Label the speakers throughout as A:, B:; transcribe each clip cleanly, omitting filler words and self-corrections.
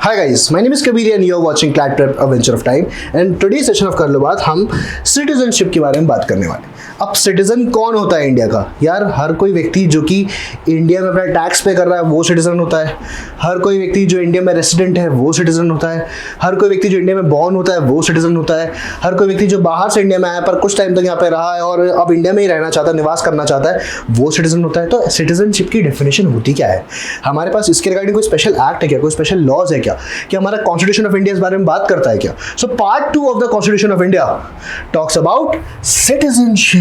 A: Hi guys, my name is Kabir and you're watching Clad Prep A Venture of Time and today's session of कर लो बात हम citizenship के बारे में बात करने वाले। अब सिटीजन कौन होता है इंडिया का? यार हर कोई व्यक्ति जो कि इंडिया में अपना टैक्स पे कर रहा है वो सिटीजन होता है। हर कोई व्यक्ति जो इंडिया में रेसिडेंट है वो सिटीजन होता है। हर कोई व्यक्ति जो इंडिया में बॉर्न होता है वो सिटीजन होता है। हर कोई व्यक्ति जो बाहर से इंडिया में आया पर कुछ टाइम तक यहाँ पे रहा है और अब इंडिया में ही रहना चाहता है, निवास करना चाहता है, वो सिटीजन होता है। तो सिटीजनशिप की डेफिनेशन होती क्या है? हमारे पास इसके रिगार्डिंग कोई स्पेशल एक्ट है क्या, कोई स्पेशल लॉज है क्या, हमारा कॉन्स्टिट्यूशन ऑफ इंडिया इस बारे में बात करता है क्या? So part 2 of the constitution of India talks about citizenship.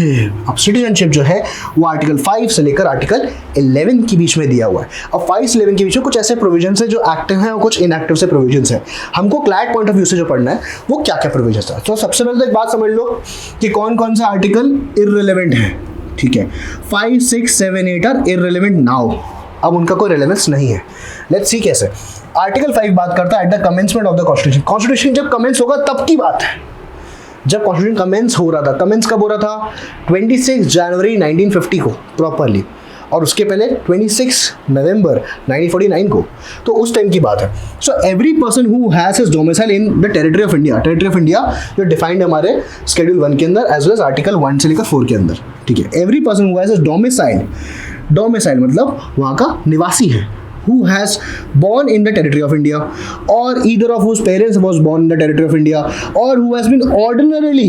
A: अब सिटीजनशिप जो है वो आर्टिकल 5 से लेकर आर्टिकल 11 के बीच में दिया हुआ है। अब 5 से 11 के बीच में कुछ ऐसे प्रोविजंस है जो एक्टिव हैं और कुछ इनएक्टिव से प्रोविजंस है। हमको क्लैड पॉइंट ऑफ व्यू से जो पढ़ना है वो क्या क्या प्रोविजंस है। तो सबसे पहले तो एक बात समझ लो कि कौन कौन से आर्टिकल इररिलेवेंट है। ठीक है, 5, 6, 7, 8 आर इररिलेवेंट नाउ। अब उनका कोई रेलेवेंस नहीं है। लेट्स सी कैसे। आर्टिकल 5 बात करता है at the commencement of the constitution. Constitution जब कमेंस होगा तब की बात है, जब कॉन्स्टिट्यूशन कमेंस हो रहा था। कमेंस कब हो रहा था? 26 जनवरी 1950 को प्रॉपरली, और उसके पहले 26 नवंबर 1949 को। तो उस टाइम की बात है। So every person who has his domicile in the territory of India, territory of India जो डिफाइंड है हमारे शेड्यूल 1 के अंदर एज वेल एज आर्टिकल 1 से लेकर 4 के अंदर। ठीक है, every person who has his domicile, domicile मतलब वहाँ का निवासी है, who has born in the territory of India or either of whose parents was born in the territory of India or who has been ordinarily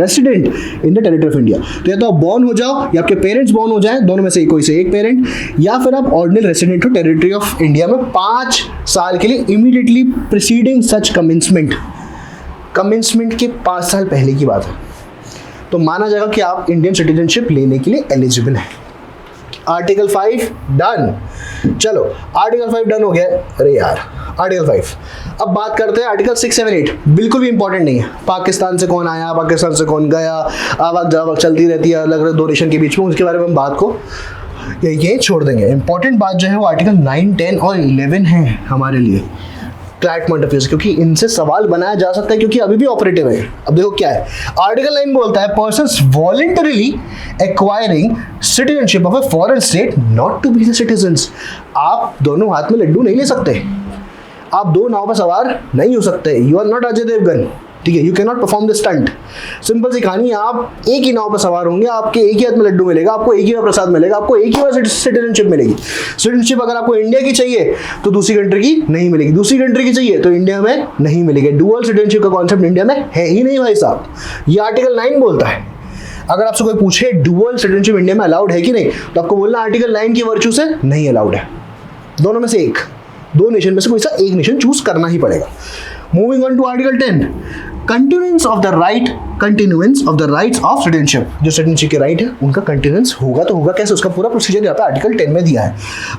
A: resident in the territory of India। तो या तो आप born हो जाओ या आपके parents born हो जाए, दोनों में से कोई से एक पेरेंट, या फिर आप ordinary resident हो टेरिटरी ऑफ इंडिया में 5 साल के लिए immediately preceding such commencement। Commencement के 5 साल पहले की बात है, तो माना जाएगा कि आप इंडियन सिटीजनशिप लेने के लिए एलिजिबल हैं। Article 5 done. चलो आर्टिकल 5 डन हो गया। अरे यार आर्टिकल 5, अब बात करते हैं आर्टिकल 6, 7, 8। बिल्कुल भी इंपॉर्टेंट नहीं है। पाकिस्तान से कौन आया, पाकिस्तान से कौन गया, आवाज जावक चलती रहती है अलग अलग 2 नेशन के बीच में, उसके बारे में हम बात को ये छोड़ देंगे। इंपॉर्टेंट बात जो है वो आर्टिकल 9, 10 और 11 है हमारे लिए क्लैड पॉइंट ऑफ व्यू से, क्योंकि इनसे सवाल बनाया जा सकता है क्योंकि अभी भी ऑपरेटिव है। अब देखो क्या है। आर्टिकल 9 बोलता है persons voluntarily acquiring citizenship of a foreign state not to be the citizens. आप दोनों हाथ में लड्डू नहीं ले सकते, आप 2 नाव पर सवार नहीं हो सकते। You are not Ajay Devgan, ठीक है, you can not perform the stunt. Simple सी कहानी, आप एक ही नाव पर सवार होंगे, आपके एक ही हाथ में लड्डू मिलेगा, आपको एक ही बार प्रसाद मिलेगा, आपको एक ही बार सिटीजनशिप मिलेगी। सिटीजनशिप अगर आपको इंडिया की चाहिए तो दूसरी कंट्री की नहीं मिलेगी, दूसरी कंट्री की चाहिए तो इंडिया में नहीं मिलेगी। डुअल सिटीजनशिप का कॉन्सेप्ट इंडिया में है ही नहीं भाई साहब, ये आर्टिकल 9 बोलता है। अगर आपसे कोई पूछे डुअल सिटीजनशिप इंडिया में अलाउड है कि नहीं, तो आपको बोलना आर्टिकल 9 की वर्च्यू से नहीं अलाउड है। दोनों में से एक, 2 नेशन में से कोई सा एक नेशन चूज करना ही पड़ेगा। Moving on to article 10, continuance of the rights of citizenship. जो सिटीजनशिप के राइट है उनका कंटिन्यूएंस होगा तो होगा कैसे, उसका पूरा प्रोसीजर यहाँ पे आर्टिकल 10 में दिया है।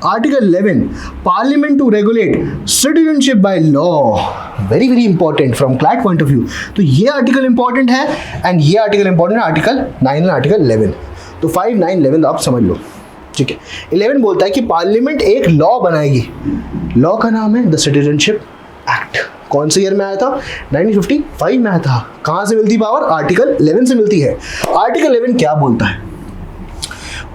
A: Article 11, parliament to regulate citizenship by law. Very very important from CLAT point of view. तो ये आर्टिकल इंपॉर्टेंट है एंड ये आर्टिकल इंपॉर्टेंट है, आर्टिकल 9 और आर्टिकल 11। तो 5, 9, 11 आप समझ लो। ठीक है, 11 बोलता है कि पार्लियामेंट एक लॉ बनाएगी। लॉ का नाम है द सिटीजनशिप एक्ट। कौन से ईयर में आया था? 1955 में आया था। कहां से मिलती पावर? आर्टिकल 11 से मिलती है। आर्टिकल 11 क्या बोलता है?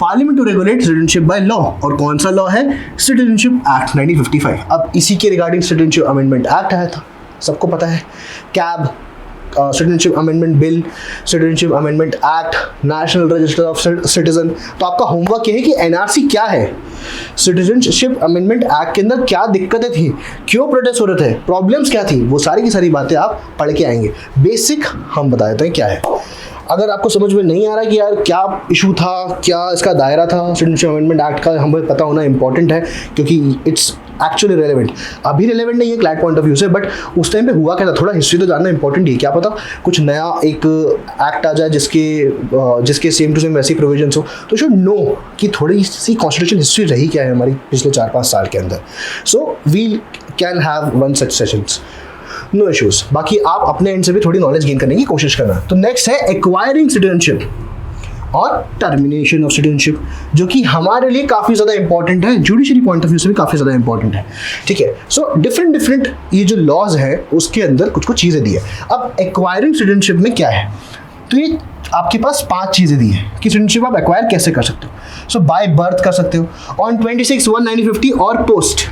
A: Parliament to regulate citizenship by law. और कौन सा लॉ है? Citizenship act 1955। अब इसी के रिगार्डिंग सिटीजनशिप अमेंडमेंट एक्ट आया था, सबको पता है। Cab, citizenship amendment bill, citizenship amendment act, national register of citizen. तो आपका होमवर्क ये है कि एनआरसी क्या है, सिटीजनशिप अमेंडमेंट एक्ट के अंदर क्या दिक्कतें थी, क्यों प्रोटेस्ट हो रहे थे, प्रॉब्लम्स क्या थी, वो सारी की सारी बातें आप पढ़ के आएंगे। बेसिक हम बता देते हैं क्या है। अगर आपको समझ में नहीं आ रहा कि यार क्या इशू था, क्या इसका दायरा था सिटीजनशिप अमेंडमेंट एक्ट का, हमें पता होना इंपॉर्टेंट है क्योंकि इट्स एक्चुअली रेलेवेंट। अभी रेलेवेंट नहीं है क्लैड पॉइंट ऑफ व्यू से, बट उस टाइम पे हुआ क्या था, थोड़ा हिस्ट्री तो जानना इंपॉर्टेंट है। क्या पता कुछ नया एक एक्ट आ जाए जिसके सेम टू सेम वैसी प्रोविजंस हो, तो शुड नो कि थोड़ी सी कॉन्स्टिट्यूशन हिस्ट्री रही क्या है हमारी पिछले 4-5 साल के अंदर। So we can have one such sessions, no issues. बाकी आप अपने एंड से भी थोड़ी नॉलेज गेन करने की कोशिश करना। तो नेक्स्ट है एक्वायरिंग सिटीजनशिप और टर्मिनेशन ऑफ सिटीजनशिप, जो कि हमारे लिए काफ़ी ज़्यादा इंपॉर्टेंट है, जुडिशरी पॉइंट ऑफ व्यू से भी काफ़ी ज़्यादा इंपॉर्टेंट है। ठीक है, सो डिफरेंट ये जो लॉज है उसके अंदर कुछ चीज़ें दी है। अब एक्वायरिंग सिटीजनशिप में क्या है, तो ये आपके पास 5 चीज़ें दी है कि सिटीजनशिप आप एक्वायर कैसे कर सकते हो। सो बाय बर्थ कर सकते हो, ऑन 26/1/1950 और पोस्ट।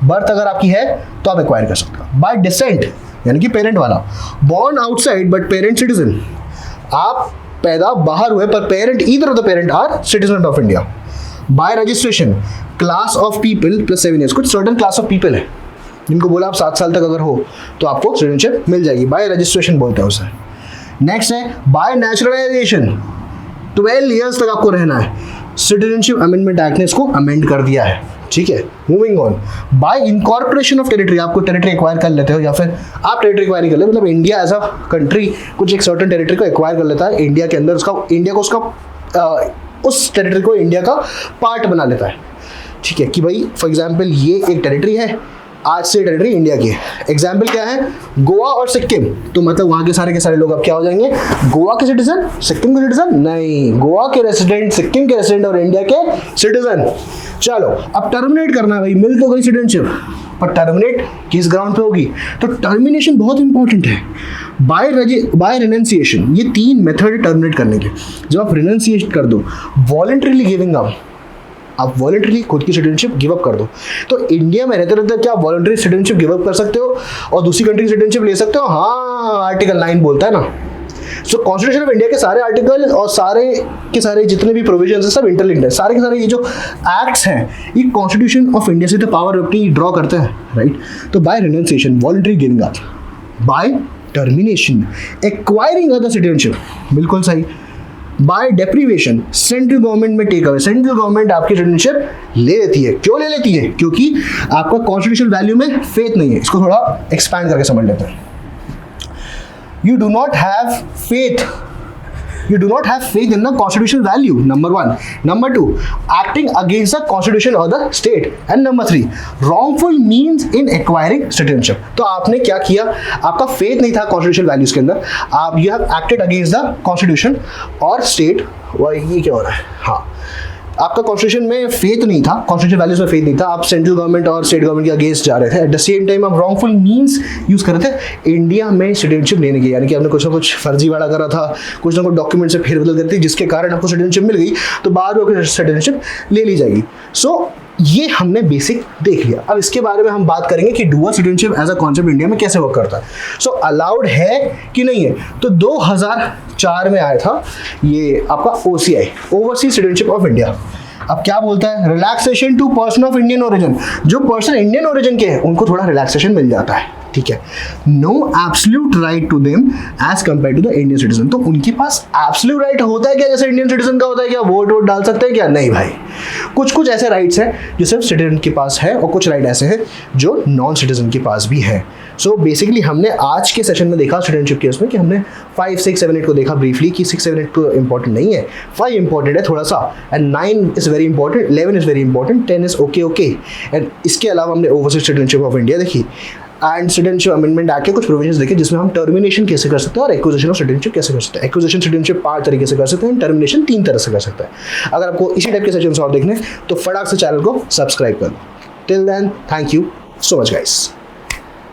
A: बर्थ अगर आपकी है तो आप एक्वायर कर सकते हो। बाय डिसेंट यानी कि पेरेंट वाला, born outside but parent citizen, आप पैदा बाहर हुए पर parent, either of the parent are citizen of India. By registration, class of people plus 7 years, कुछ सर्टन क्लास ऑफ पीपल है जिनको बोला आप 7 साल तक अगर हो तो आपको सिटीजनशिप मिल जाएगी, बाय रजिस्ट्रेशन बोलते हैं उसे। नेक्स्ट है बाय नेचुरलाइजेशन, 12 years तक आपको रहना है। सिटीजनशिप अमेंडमेंट एक्ट ने इसको अमेंड कर दिया है, ठीक है। Moving on, bye incorporation of territory, आपको टेरिटरी एक्वायर कर लेते हो या फिर आप टेरिटरी एक्वायर कर लेते हो, मतलब इंडिया एज अ कंट्री कुछ एक सर्टन टेरिटरी को एक्वायर कर लेता है इंडिया के अंदर, उस टेरिटरी को इंडिया का पार्ट बना लेता है, ठीक है। कि भाई फॉर एग्जाम्पल ये एक टेरिटरी है, आज से टेरिटरी इंडिया की है। एग्जाम्पल क्या है, गोवा और सिक्किम, तो मतलब वहाँ के सारे लोग अब क्या हो जाएंगे, गोवा के सिटीजन, सिक्किम के सिटीजन नहीं, गोवा के रेसिडेंट, सिक्किम के रेसिडेंट और इंडिया के सिटीजन। चलो अब टर्मिनेट करना है भाई, मिल तो गई सिटीजनशिप, पर टर्मिनेट किस ग्राउंड पे होगी, तो टर्मिनेशन बहुत इंपॉर्टेंट है। बाय रिनंसिएशन, ये 3 मेथड टर्मिनेट करने के। जब आप रिनंसिएट कर दो, वॉलंटरीली गिविंग अप, आप वॉलंटरी खुद की सिटीजनशिप गिव अप कर दो। तो इंडिया में रहते रहते क्या आप वॉलंटरी सिटीजनशिप गिव अप कर सकते हो और दूसरी कंट्री की सिटीजनशिप ले सकते हो? हाँ, आर्टिकल 9 बोलता है ना। सो कॉन्स्टिट्यूशन ऑफ इंडिया के सारे आर्टिकल और सारे के सारे जितने भी प्रोविजंस हैं सब इंटरलिंक्ड है। सारे के सारे ये जो एक्ट्स हैं ये कॉन्स्टिट्यूशन ऑफ इंडिया से तो पावर अपनी ड्रॉ करते हैं, राइट। तो by renunciation, voluntary giving up, by termination, acquiring other citizenship, बिल्कुल सही। बाय डेप्रीवेशन, सेंट्रल गवर्नमेंट में टेक अवे, सेंट्रल गवर्नमेंट आपकी सिटीजनशिप ले लेती है। क्यों ले लेती है? क्योंकि आपका कॉन्स्टिट्यूशनल वैल्यू में फेथ नहीं है। इसको थोड़ा एक्सपैंड करके समझ लेते हैं। You do not have faith in the constitutional value, number 1. Number 2, acting against the constitution or the state. And number 3, wrongful means in acquiring citizenship. तो आपने क्या किया, आपका faith नहीं था constitutional values के अंदर, आप you have acted against the constitution or state। ये क्या हो रहा है, हाँ, आपका कॉन्स्टिट्यूशन में फेथ नहीं था, कॉन्स्टिट्यूशन वैल्यूज में फेथ नहीं था, आप सेंट्रल गवर्नमेंट और स्टेट गवर्नमेंट के अगेंस्ट जा रहे थे। एट द सेम टाइम आप रॉन्गफुल मीन्स यूज कर रहे थे इंडिया में सिटीजनशिप लेने के, यानी कि आपने कुछ ना कुछ फर्जीवाड़ा करा था, कुछ ना कुछ डॉक्यूमेंट से फेरबदल करती जिसके कारण आपको सिटीजनशिप मिल गई, तो बाद में आपकी सिटीजनशिप ले ली जाएगी। सो ये हमने बेसिक देख लिया। अब इसके बारे में हम बात करेंगे कि dual citizenship as a concept India में कैसे वर्क करता है। सो अलाउड है कि नहीं है, तो 2004 में आया था ये आपका OCI, overseas citizenship of India. अब क्या बोलता है, relaxation to person of Indian origin, जो पर्सन इंडियन ओरिजिन के हैं उनको थोड़ा रिलैक्सेशन मिल जाता है, ठीक है। No absolute right to them as compare to the Indian citizen, तो उनके पास एब्सोल्यूट राइट होता है क्या जैसे इंडियन सिटीजन का होता है क्या, वोट डाल सकते हैं क्या? नहीं भाई, कुछ ऐसे राइट्स हैं जो सिर्फ सिटीजन के पास है और कुछ राइट ऐसे हैं जो नॉन सिटीजन के पास भी है। सो बेसिकली हमने आज के सेशन में देखा सिटीजनशिप के उसमें कि हमने 5, 6, 7, 8 को देखा ब्रीफली कि 6, 7, 8 तो इंपॉर्टेंट नहीं है, 5 इंपॉर्टेंट है थोड़ा सा, and 9 is very important, 11 is very important, 10 is okay. And इसके अलावा हमने ओवरसीज सिटीजनशिप ऑफ इंडिया देखी एंड सिटीजनशिप अमेंडमेंट एक्ट के कुछ प्रोविजंस देखे जिसमें हम टर्मिनेशन कैसे कर सकते हैं और एक्विजिशन ऑफ सिटीजनशिप कैसे कर सकते हैं। एक्विजिशन सिटीजनशिप 5 तरीके से कर सकते हैं, टर्मिनेशन 3 तरह से कर सकते हैं। अगर आपको इसी टाइप के सेशंस और देखने तो फटाक से चैनल को सब्सक्राइब कर लो। Till then, thank you so much guys.